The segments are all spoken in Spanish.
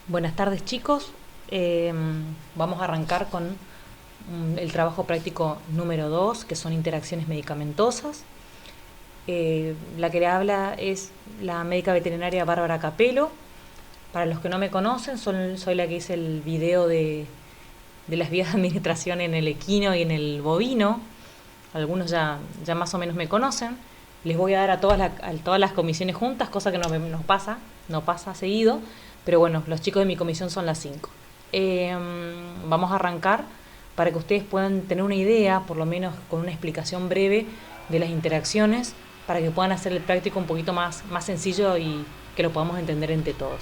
Buenas tardes, chicos. Vamos a arrancar con el trabajo práctico número 2, que son interacciones medicamentosas. La que le habla es la médica veterinaria Bárbara Capelo. Para los que no me conocen, soy la que hice el video de las vías de administración en el equino y en el bovino. Algunos ya más o menos me conocen. Les voy a dar a todas las comisiones juntas, cosa que no pasa seguido, pero bueno, los chicos de mi comisión son las 5. Vamos a arrancar para que ustedes puedan tener una idea, por lo menos con una explicación breve de las interacciones, para que puedan hacer el práctico un poquito más sencillo y que lo podamos entender entre todos.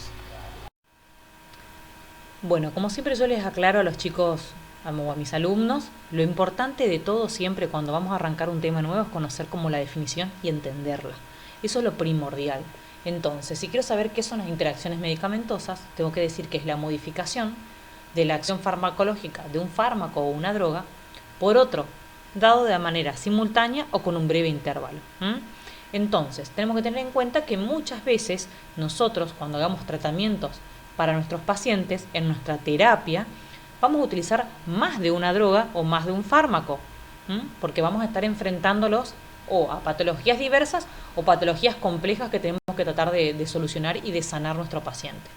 Bueno, como siempre yo les aclaro a los chicos o a mis alumnos, lo importante de todo siempre cuando vamos a arrancar un tema nuevo es conocer como la definición y entenderla. Eso es lo primordial. Entonces, si quiero saber qué son las interacciones medicamentosas, tengo que decir que es la modificación de la acción farmacológica de un fármaco o una droga por otro, dado de manera simultánea o con un breve intervalo. Entonces, tenemos que tener en cuenta que muchas veces nosotros, cuando hagamos tratamientos para nuestros pacientes, en nuestra terapia, vamos a utilizar más de una droga o más de un fármaco, porque vamos a estar enfrentándolos o a patologías diversas o patologías complejas que tenemos que tratar de solucionar y de sanar nuestro paciente.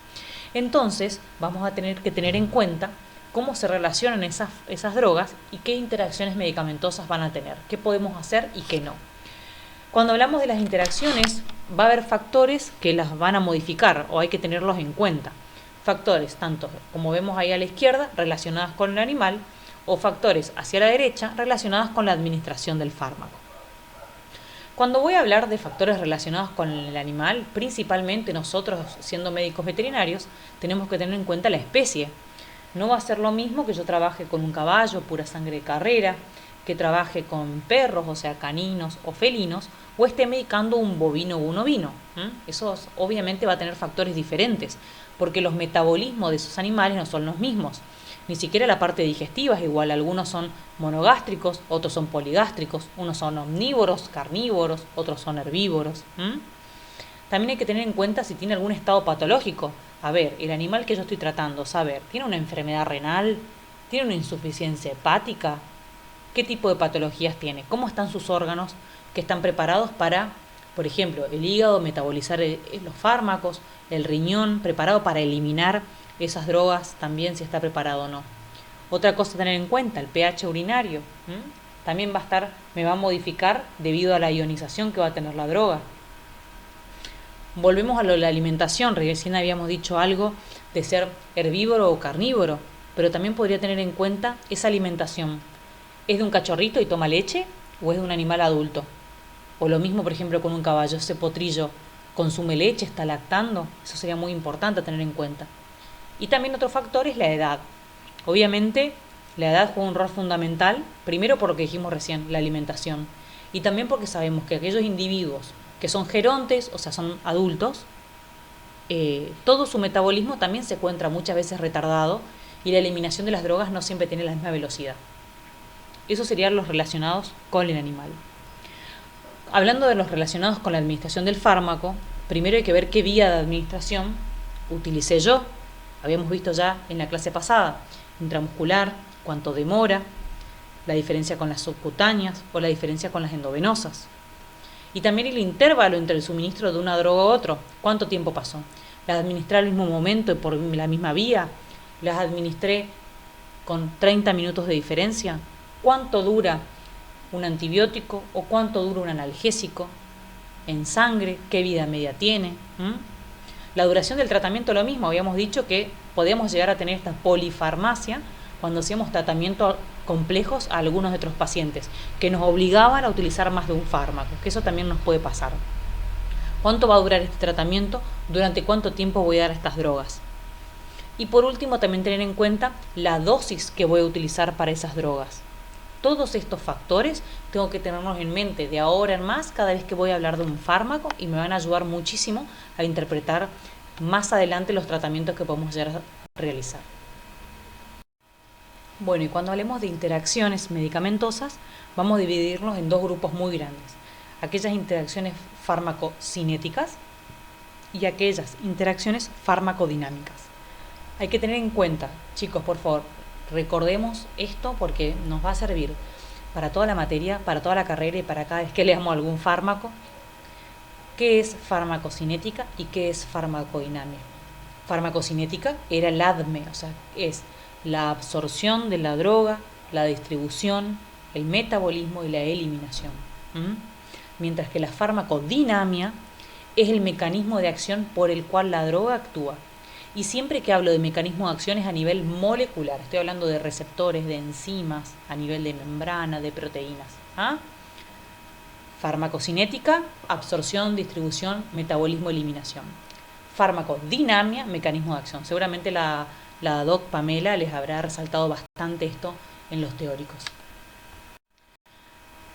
Entonces, vamos a tener que tener en cuenta cómo se relacionan esas drogas y qué interacciones medicamentosas van a tener, qué podemos hacer y qué no. Cuando hablamos de las interacciones, va a haber factores que las van a modificar o hay que tenerlos en cuenta. Factores, tanto como vemos ahí a la izquierda, relacionados con el animal, o factores hacia la derecha, relacionados con la administración del fármaco. Cuando voy a hablar de factores relacionados con el animal, principalmente nosotros, siendo médicos veterinarios, tenemos que tener en cuenta la especie. No va a ser lo mismo que yo trabaje con un caballo, pura sangre de carrera, que trabaje con perros, o sea, caninos o felinos, o esté medicando un bovino o un ovino. Eso obviamente va a tener factores diferentes, porque los metabolismos de esos animales no son los mismos. Ni siquiera la parte digestiva es igual. Algunos son monogástricos, otros son poligástricos, unos son omnívoros, carnívoros, otros son herbívoros. También hay que tener en cuenta si tiene algún estado patológico. A ver, el animal que yo estoy tratando, ¿tiene una enfermedad renal? ¿Tiene una insuficiencia hepática? ¿Qué tipo de patologías tiene? ¿Cómo están sus órganos que están preparados para, por ejemplo, el hígado metabolizar los fármacos, el riñón preparado para eliminar esas drogas también, si está preparado o no? Otra cosa a tener en cuenta, el pH urinario. También me va a modificar debido a la ionización que va a tener la droga. Volvemos a lo de la alimentación. Recién habíamos dicho algo de ser herbívoro o carnívoro, pero también podría tener en cuenta esa alimentación. ¿Es de un cachorrito y toma leche o es de un animal adulto? O lo mismo, por ejemplo, con un caballo. ¿Ese potrillo consume leche, está lactando? Eso sería muy importante a tener en cuenta. Y también otro factor es la edad. Obviamente, la edad juega un rol fundamental, primero por lo que dijimos recién, la alimentación. Y también porque sabemos que aquellos individuos que son gerontes, o sea, son adultos, todo su metabolismo también se encuentra muchas veces retardado y la eliminación de las drogas no siempre tiene la misma velocidad. Esos serían los relacionados con el animal. Hablando de los relacionados con la administración del fármaco, primero hay que ver qué vía de administración utilicé yo. Habíamos visto ya en la clase pasada, intramuscular, cuánto demora, la diferencia con las subcutáneas o la diferencia con las endovenosas. Y también el intervalo entre el suministro de una droga u otro, cuánto tiempo pasó. ¿Las administré al mismo momento y por la misma vía? ¿Las administré con 30 minutos de diferencia? ¿Cuánto dura un antibiótico o cuánto dura un analgésico en sangre? ¿Qué vida media tiene? La duración del tratamiento lo mismo. Habíamos dicho que podíamos llegar a tener esta polifarmacia cuando hacíamos tratamientos complejos a algunos de otros pacientes, que nos obligaban a utilizar más de un fármaco, que eso también nos puede pasar. ¿Cuánto va a durar este tratamiento? ¿Durante cuánto tiempo voy a dar estas drogas? Y por último, también tener en cuenta la dosis que voy a utilizar para esas drogas. Todos estos factores tengo que tenerlos en mente de ahora en más cada vez que voy a hablar de un fármaco y me van a ayudar muchísimo a interpretar más adelante los tratamientos que podemos llegar a realizar. Bueno, y cuando hablemos de interacciones medicamentosas, vamos a dividirnos en dos grupos muy grandes. Aquellas interacciones farmacocinéticas y aquellas interacciones farmacodinámicas. Hay que tener en cuenta, chicos, por favor, recordemos esto porque nos va a servir para toda la materia, para toda la carrera y para cada vez que leamos algún fármaco. ¿Qué es farmacocinética y qué es farmacodinamia? Farmacocinética era el ADME, o sea, es la absorción de la droga, la distribución, el metabolismo y la eliminación. ¿Mm? Mientras que la farmacodinamia es el mecanismo de acción por el cual la droga actúa. Y siempre que hablo de mecanismo de acción es a nivel molecular, estoy hablando de receptores, de enzimas, a nivel de membrana, de proteínas. ¿Ah? Farmacocinética, absorción, distribución, metabolismo, eliminación. Farmacodinamia, mecanismo de acción. Seguramente la doc Pamela les habrá resaltado bastante esto en los teóricos.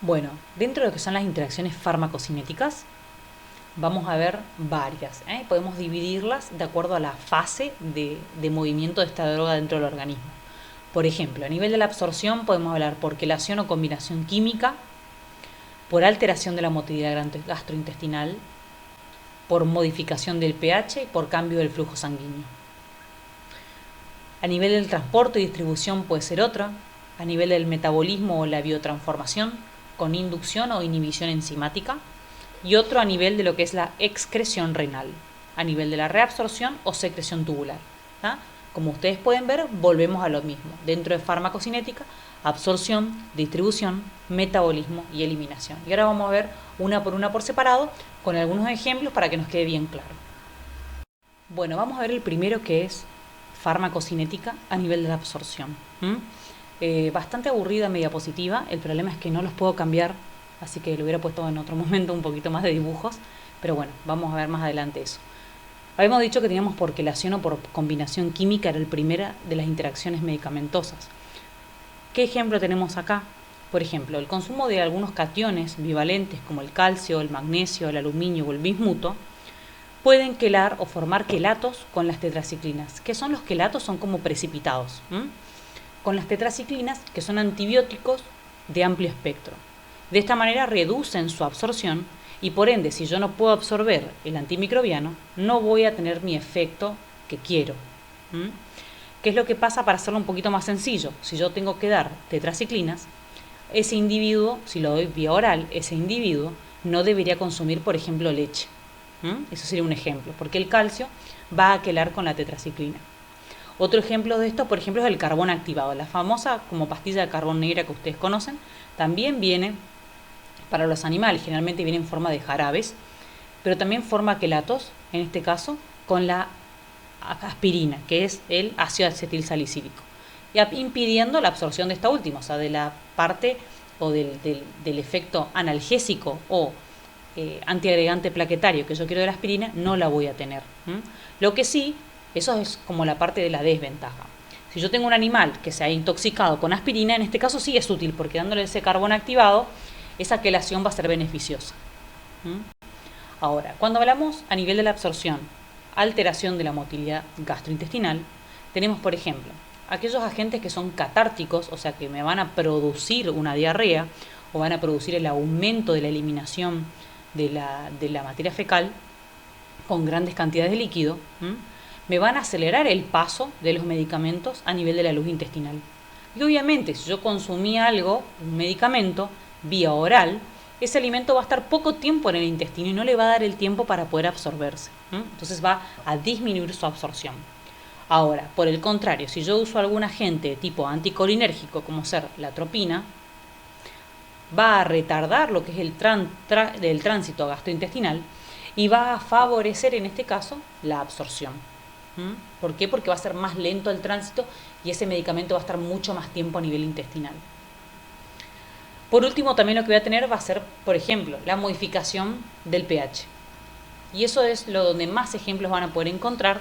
Bueno, dentro de lo que son las interacciones farmacocinéticas, vamos a ver varias. Podemos dividirlas de acuerdo a la fase de movimiento de esta droga dentro del organismo. Por ejemplo, a nivel de la absorción podemos hablar por quelación o combinación química, por alteración de la motilidad gastrointestinal, por modificación del pH y por cambio del flujo sanguíneo. A nivel del transporte y distribución puede ser otra. A nivel del metabolismo o la biotransformación, con inducción o inhibición enzimática. Y otro a nivel de lo que es la excreción renal, a nivel de la reabsorción o secreción tubular. ¿Ah? Como ustedes pueden ver, volvemos a lo mismo. Dentro de farmacocinética, absorción, distribución, metabolismo y eliminación. Y ahora vamos a ver una por separado con algunos ejemplos para que nos quede bien claro. Bueno, vamos a ver el primero, que es farmacocinética a nivel de la absorción. Bastante aburrida mi diapositiva, el problema es que no los puedo cambiar, así que lo hubiera puesto en otro momento un poquito más de dibujos, pero bueno, vamos a ver más adelante eso. Habíamos dicho que teníamos por quelación o por combinación química, era el primero de las interacciones medicamentosas. ¿Qué ejemplo tenemos acá? Por ejemplo, el consumo de algunos cationes bivalentes como el calcio, el magnesio, el aluminio o el bismuto pueden quelar o formar quelatos con las tetraciclinas. ¿Qué son los quelatos? Son como precipitados. Con las tetraciclinas, que son antibióticos de amplio espectro. De esta manera reducen su absorción y por ende, si yo no puedo absorber el antimicrobiano, no voy a tener mi efecto que quiero. ¿Qué es lo que pasa para hacerlo un poquito más sencillo? Si yo tengo que dar tetraciclinas, ese individuo, si lo doy vía oral, ese individuo no debería consumir, por ejemplo, leche. Eso sería un ejemplo, porque el calcio va a quelar con la tetraciclina. Otro ejemplo de esto, por ejemplo, es el carbón activado. La famosa como pastilla de carbón negra que ustedes conocen, también viene para los animales, generalmente viene en forma de jarabes, pero también forma quelatos, en este caso, con la aspirina, que es el ácido acetilsalicílico, impidiendo la absorción de esta última, o sea, de la parte o del efecto analgésico o antiagregante plaquetario que yo quiero de la aspirina, no la voy a tener. Lo que sí, eso es como la parte de la desventaja. Si yo tengo un animal que se ha intoxicado con aspirina, en este caso sí es útil, porque dándole ese carbón activado, esa quelación va a ser beneficiosa. Ahora, cuando hablamos a nivel de la absorción, alteración de la motilidad gastrointestinal, tenemos, por ejemplo, aquellos agentes que son catárticos, o sea, que me van a producir una diarrea o van a producir el aumento de la eliminación de la materia fecal con grandes cantidades de líquido, me van a acelerar el paso de los medicamentos a nivel de la luz intestinal. Y obviamente, si yo consumí algo, un medicamento, vía oral, ese alimento va a estar poco tiempo en el intestino y no le va a dar el tiempo para poder absorberse. Entonces va a disminuir su absorción. Ahora, por el contrario, si yo uso algún agente de tipo anticolinérgico, como ser la atropina, va a retardar lo que es el tránsito gastrointestinal y va a favorecer, en este caso, la absorción. ¿Por qué? Porque va a ser más lento el tránsito y ese medicamento va a estar mucho más tiempo a nivel intestinal. Por último, también lo que voy a tener va a ser, por ejemplo, la modificación del pH. Y eso es lo donde más ejemplos van a poder encontrar.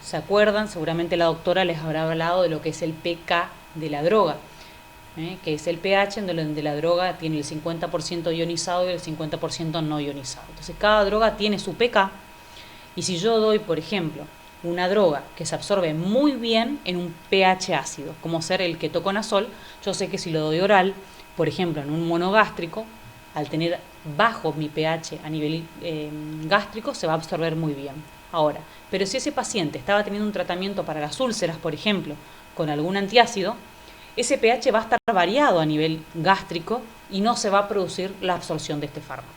¿Se acuerdan? Seguramente la doctora les habrá hablado de lo que es el pK de la droga, que es el pH en donde la droga tiene el 50% ionizado y el 50% no ionizado. Entonces, cada droga tiene su pK. Y si yo doy, por ejemplo, una droga que se absorbe muy bien en un pH ácido, como ser el ketoconazol, yo sé que si lo doy oral, por ejemplo, en un monogástrico, al tener bajo mi pH a nivel gástrico, se va a absorber muy bien. Ahora, pero si ese paciente estaba teniendo un tratamiento para las úlceras, por ejemplo, con algún antiácido, ese pH va a estar variado a nivel gástrico y no se va a producir la absorción de este fármaco.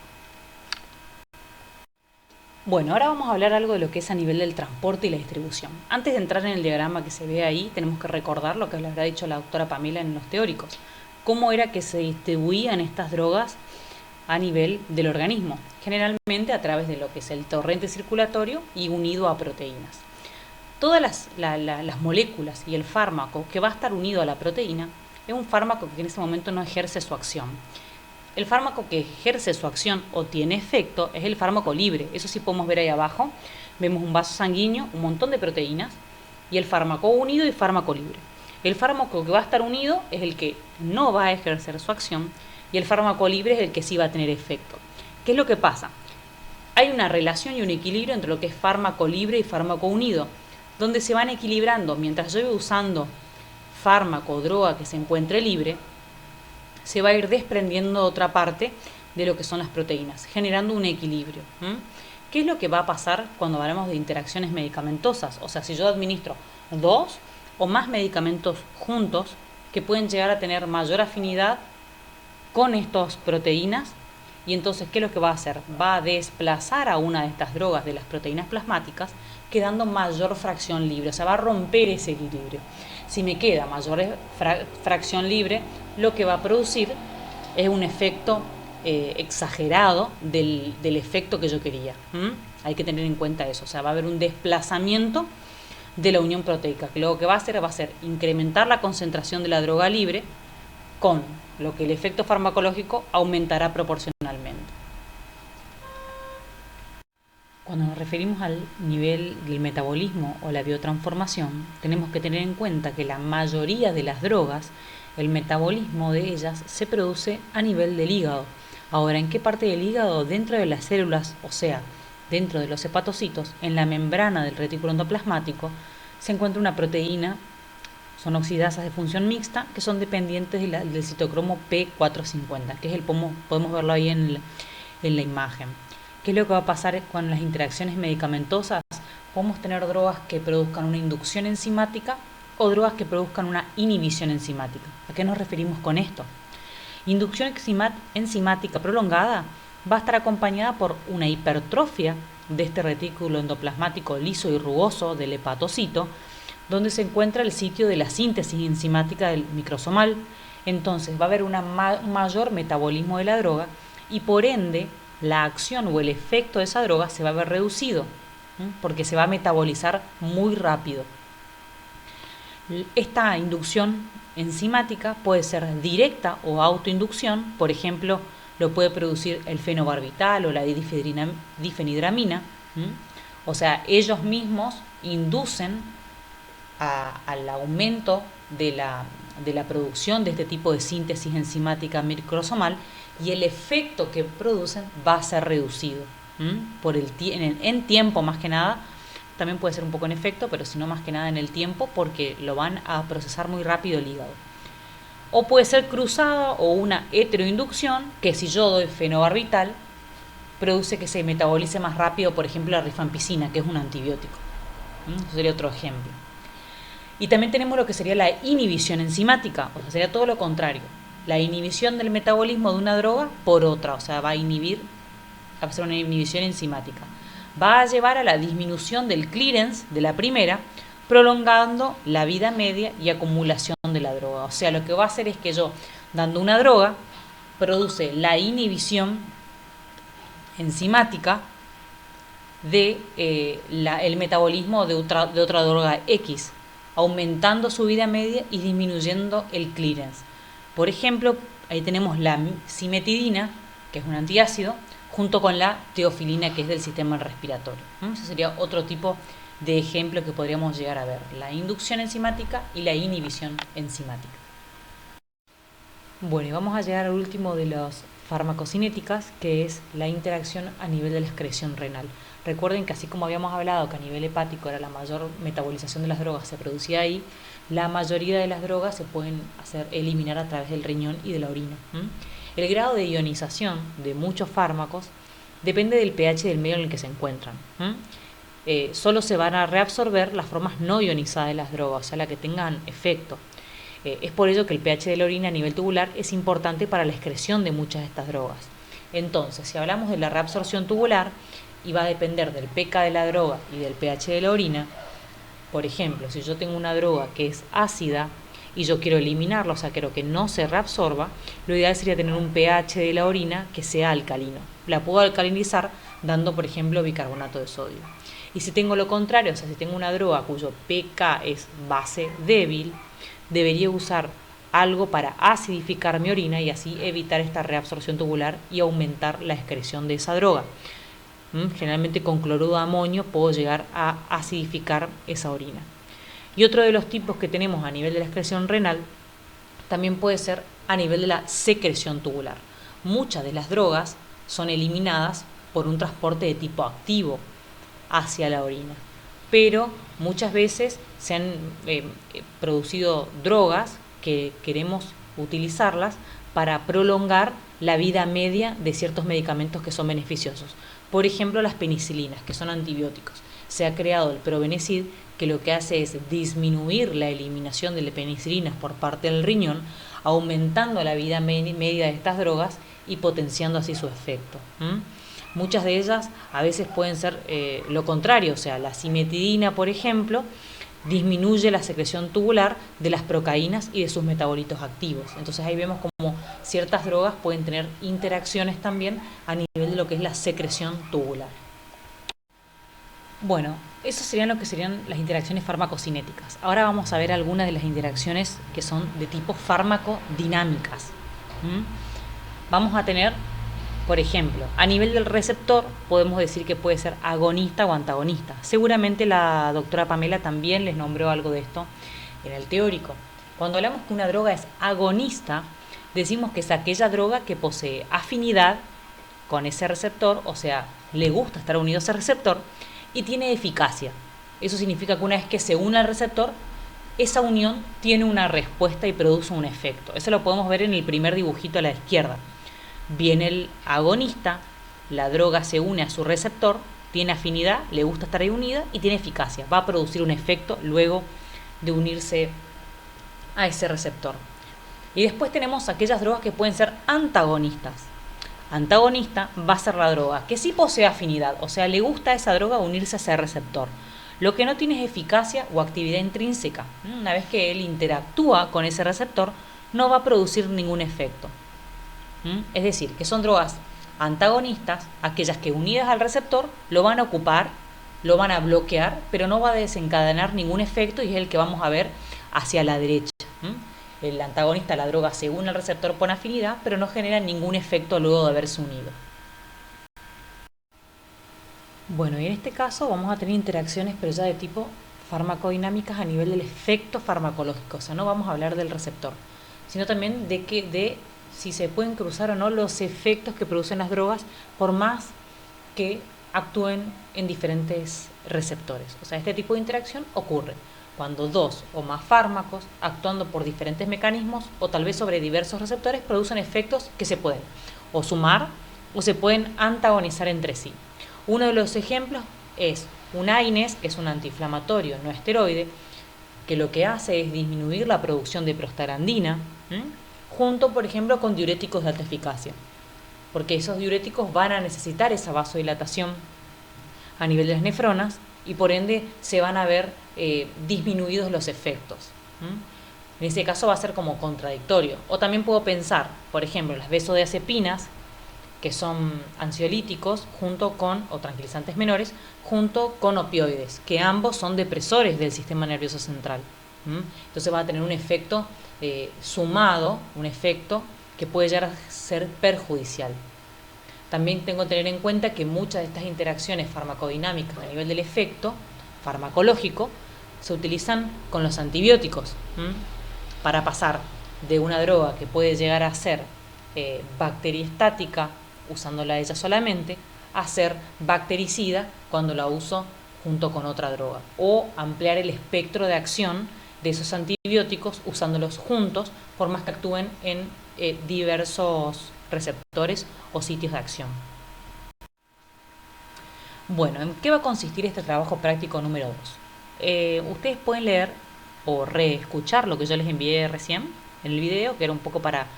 Bueno, ahora vamos a hablar algo de lo que es a nivel del transporte y la distribución. Antes de entrar en el diagrama que se ve ahí, tenemos que recordar lo que le habrá dicho la doctora Pamela en los teóricos. Cómo era que se distribuían estas drogas a nivel del organismo, generalmente a través de lo que es el torrente circulatorio y unido a proteínas. Todas las moléculas y el fármaco que va a estar unido a la proteína es un fármaco que en ese momento no ejerce su acción. El fármaco que ejerce su acción o tiene efecto es el fármaco libre. Eso sí podemos ver ahí abajo. Vemos un vaso sanguíneo, un montón de proteínas y el fármaco unido y fármaco libre. El fármaco que va a estar unido es el que no va a ejercer su acción y el fármaco libre es el que sí va a tener efecto. ¿Qué es lo que pasa? Hay una relación y un equilibrio entre lo que es fármaco libre y fármaco unido, donde se van equilibrando. Mientras yo voy usando fármaco o droga que se encuentre libre, se va a ir desprendiendo otra parte de lo que son las proteínas, generando un equilibrio. ¿Qué es lo que va a pasar cuando hablamos de interacciones medicamentosas? O sea, si yo administro 2 o más medicamentos juntos que pueden llegar a tener mayor afinidad con estas proteínas, y entonces, ¿qué es lo que va a hacer? Va a desplazar a una de estas drogas de las proteínas plasmáticas, quedando mayor fracción libre, o sea, va a romper ese equilibrio. Si me queda mayor fracción libre, lo que va a producir es un efecto exagerado del efecto que yo quería. Hay que tener en cuenta eso, o sea, va a haber un desplazamiento de la unión proteica, que lo que va a hacer incrementar la concentración de la droga libre, con lo que el efecto farmacológico aumentará proporcionalmente. Cuando nos referimos al nivel del metabolismo o la biotransformación, tenemos que tener en cuenta que la mayoría de las drogas, el metabolismo de ellas se produce a nivel del hígado. Ahora, ¿en qué parte del hígado? Dentro de las células, o sea, dentro de los hepatocitos, en la membrana del retículo endoplasmático, se encuentra una proteína, son oxidasas de función mixta, que son dependientes del citocromo P450, que es podemos verlo ahí en la imagen. ¿Qué es lo que va a pasar con las interacciones medicamentosas? Podemos tener drogas que produzcan una inducción enzimática o drogas que produzcan una inhibición enzimática. ¿A qué nos referimos con esto? Inducción enzimática prolongada va a estar acompañada por una hipertrofia de este retículo endoplasmático liso y rugoso del hepatocito, donde se encuentra el sitio de la síntesis enzimática del microsomal. Entonces va a haber un mayor metabolismo de la droga y por ende la acción o el efecto de esa droga se va a ver reducido, porque se va a metabolizar muy rápido. Esta inducción enzimática puede ser directa o autoinducción, por ejemplo, lo puede producir el fenobarbital o la difenidramina, o sea, ellos mismos inducen al aumento de la producción de este tipo de síntesis enzimática microsomal, y el efecto que producen va a ser reducido en tiempo más que nada. También puede ser un poco en efecto, pero si no más que nada en el tiempo, porque lo van a procesar muy rápido el hígado. O puede ser cruzada o una heteroinducción, que si yo doy fenobarbital, produce que se metabolice más rápido, por ejemplo, la rifampicina, que es un antibiótico. Eso sería otro ejemplo. Y también tenemos lo que sería la inhibición enzimática, o sea, sería todo lo contrario. La inhibición del metabolismo de una droga por otra, o sea, va a hacer una inhibición enzimática. Va a llevar a la disminución del clearance de la primera, prolongando la vida media y acumulación de la droga. O sea, lo que va a hacer es que yo, dando una droga, produce la inhibición enzimática de el metabolismo de otra droga X, aumentando su vida media y disminuyendo el clearance. Por ejemplo, ahí tenemos la cimetidina, que es un antiácido, junto con la teofilina, que es del sistema respiratorio. Ese sería otro tipo de ejemplo que podríamos llegar a ver, la inducción enzimática y la inhibición enzimática. Bueno, y vamos a llegar al último de las farmacocinéticas, que es la interacción a nivel de la excreción renal. Recuerden que así como habíamos hablado que a nivel hepático era la mayor metabolización de las drogas se producía ahí, la mayoría de las drogas se pueden eliminar a través del riñón y de la orina. El grado de ionización de muchos fármacos depende del pH del medio en el que se encuentran. solo se van a reabsorber las formas no ionizadas de las drogas, o sea, las que tengan efecto. Es por ello que el pH de la orina a nivel tubular es importante para la excreción de muchas de estas drogas. Entonces, si hablamos de la reabsorción tubular, y va a depender del pK de la droga y del pH de la orina, por ejemplo, si yo tengo una droga que es ácida y yo quiero eliminarla, o sea, quiero que no se reabsorba, lo ideal sería tener un pH de la orina que sea alcalino. La puedo alcalinizar dando, por ejemplo, bicarbonato de sodio. Y si tengo lo contrario, o sea, si tengo una droga cuyo pK es base débil, debería usar algo para acidificar mi orina y así evitar esta reabsorción tubular y aumentar la excreción de esa droga. Generalmente con cloruro de amonio puedo llegar a acidificar esa orina. Y otro de los tipos que tenemos a nivel de la excreción renal también puede ser a nivel de la secreción tubular. Muchas de las drogas son eliminadas por un transporte de tipo activo hacia la orina, pero muchas veces se han producido drogas que queremos utilizarlas para prolongar la vida media de ciertos medicamentos que son beneficiosos. Por ejemplo, las penicilinas, que son antibióticos. Se ha creado el Probenecid, que lo que hace es disminuir la eliminación de las penicilinas por parte del riñón, aumentando la vida media de estas drogas y potenciando así su efecto. Muchas de ellas a veces pueden ser lo contrario, o sea, la cimetidina, por ejemplo, disminuye la secreción tubular de las procaínas y de sus metabolitos activos. Entonces ahí vemos como ciertas drogas pueden tener interacciones también a nivel de lo que es la secreción tubular. Bueno, eso serían lo que serían las interacciones farmacocinéticas. Ahora vamos a ver algunas de las interacciones que son de tipo farmacodinámicas. Vamos a tener, por ejemplo, a nivel del receptor podemos decir que puede ser agonista o antagonista. Seguramente la doctora Pamela también les nombró algo de esto en el teórico. Cuando hablamos que una droga es agonista, decimos que es aquella droga que posee afinidad con ese receptor, o sea, le gusta estar unido a ese receptor y tiene eficacia. Eso significa que una vez que se une al receptor, esa unión tiene una respuesta y produce un efecto. Eso lo podemos ver en el primer dibujito a la izquierda. Viene el agonista, la droga se une a su receptor, tiene afinidad, le gusta estar ahí unida y tiene eficacia. Va a producir un efecto luego de unirse a ese receptor. Y después tenemos aquellas drogas que pueden ser antagonistas. Antagonista va a ser la droga que sí posee afinidad, o sea, le gusta a esa droga unirse a ese receptor. Lo que no tiene es eficacia o actividad intrínseca. Una vez que él interactúa con ese receptor, no va a producir ningún efecto. Es decir, que son drogas antagonistas, aquellas que unidas al receptor lo van a ocupar, lo van a bloquear, pero no va a desencadenar ningún efecto y es el que vamos a ver hacia la derecha. El antagonista, la droga, se une al receptor por afinidad, pero no genera ningún efecto luego de haberse unido. Bueno, y en este caso vamos a tener interacciones, pero ya de tipo farmacodinámicas a nivel del efecto farmacológico. O sea, no vamos a hablar del receptor, sino también de si se pueden cruzar o no los efectos que producen las drogas, por más que actúen en diferentes receptores. O sea, este tipo de interacción ocurre cuando dos o más fármacos, actuando por diferentes mecanismos o tal vez sobre diversos receptores, producen efectos que se pueden o sumar o se pueden antagonizar entre sí. Uno de los ejemplos es un AINES, que es un antiinflamatorio no esteroide, que lo que hace es disminuir la producción de prostaglandina, junto, por ejemplo, con diuréticos de alta eficacia, porque esos diuréticos van a necesitar esa vasodilatación a nivel de las nefronas y por ende se van a ver disminuidos los efectos. En ese caso va a ser como contradictorio. O también puedo pensar, por ejemplo, las benzodiazepinas, que son ansiolíticos junto con, o tranquilizantes menores, junto con opioides, que ambos son depresores del sistema nervioso central. Entonces va a tener un efecto sumado, un efecto que puede llegar a ser perjudicial. También tengo que tener en cuenta que muchas de estas interacciones farmacodinámicas a nivel del efecto farmacológico se utilizan con los antibióticos para pasar de una droga que puede llegar a ser bacteriestática, usándola ella solamente, a ser bactericida cuando la uso junto con otra droga, o ampliar el espectro de acción de esos antibióticos usándolos juntos, por más que actúen en diversos receptores o sitios de acción. Bueno, ¿en qué va a consistir este trabajo práctico número 2? Ustedes pueden leer o reescuchar lo que yo les envié recién en el video, que era un poco para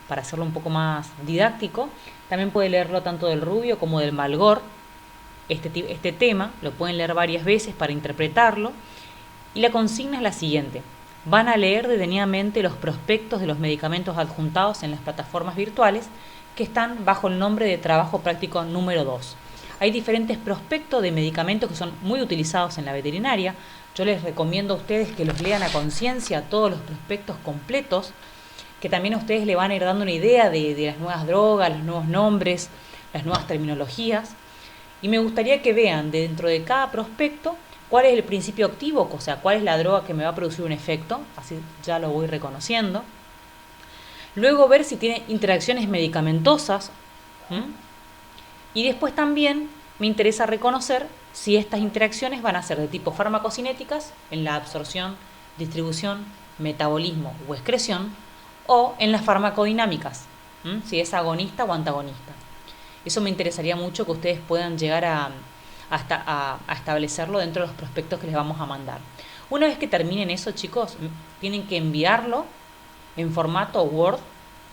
hacerlo un poco más didáctico. También pueden leerlo tanto del Rubio como del Malgor. Este tema lo pueden leer varias veces para interpretarlo. Y la consigna es la siguiente. Van a leer detenidamente los prospectos de los medicamentos adjuntados en las plataformas virtuales que están bajo el nombre de trabajo práctico número 2. Hay diferentes prospectos de medicamentos que son muy utilizados en la veterinaria. Yo les recomiendo a ustedes que los lean a conciencia, todos los prospectos completos, que también a ustedes le van a ir dando una idea de las nuevas drogas, los nuevos nombres, las nuevas terminologías. Y me gustaría que vean dentro de cada prospecto cuál es el principio activo, o sea, cuál es la droga que me va a producir un efecto, así ya lo voy reconociendo. Luego ver si tiene interacciones medicamentosas. Y después también me interesa reconocer si estas interacciones van a ser de tipo farmacocinéticas, en la absorción, distribución, metabolismo o excreción, o en las farmacodinámicas, si es agonista o antagonista. Eso me interesaría mucho que ustedes puedan llegar a establecerlo dentro de los prospectos que les vamos a mandar. Una vez que terminen eso, chicos, tienen que enviarlo en formato Word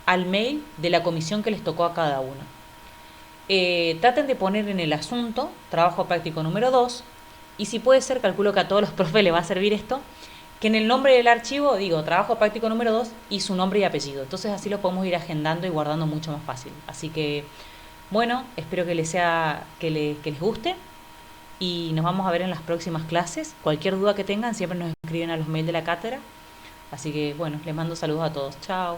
al mail de la comisión que les tocó a cada uno. Traten de poner en el asunto trabajo práctico número 2 y si puede ser, calculo que a todos los profes les va a servir esto, que en el nombre del archivo digo trabajo práctico número 2 y su nombre y apellido. Entonces así lo podemos ir agendando y guardando mucho más fácil. Así que, bueno, espero que les guste y nos vamos a ver en las próximas clases. Cualquier duda que tengan siempre nos escriben a los mails de la cátedra. Así que, bueno, les mando saludos a todos. Chao.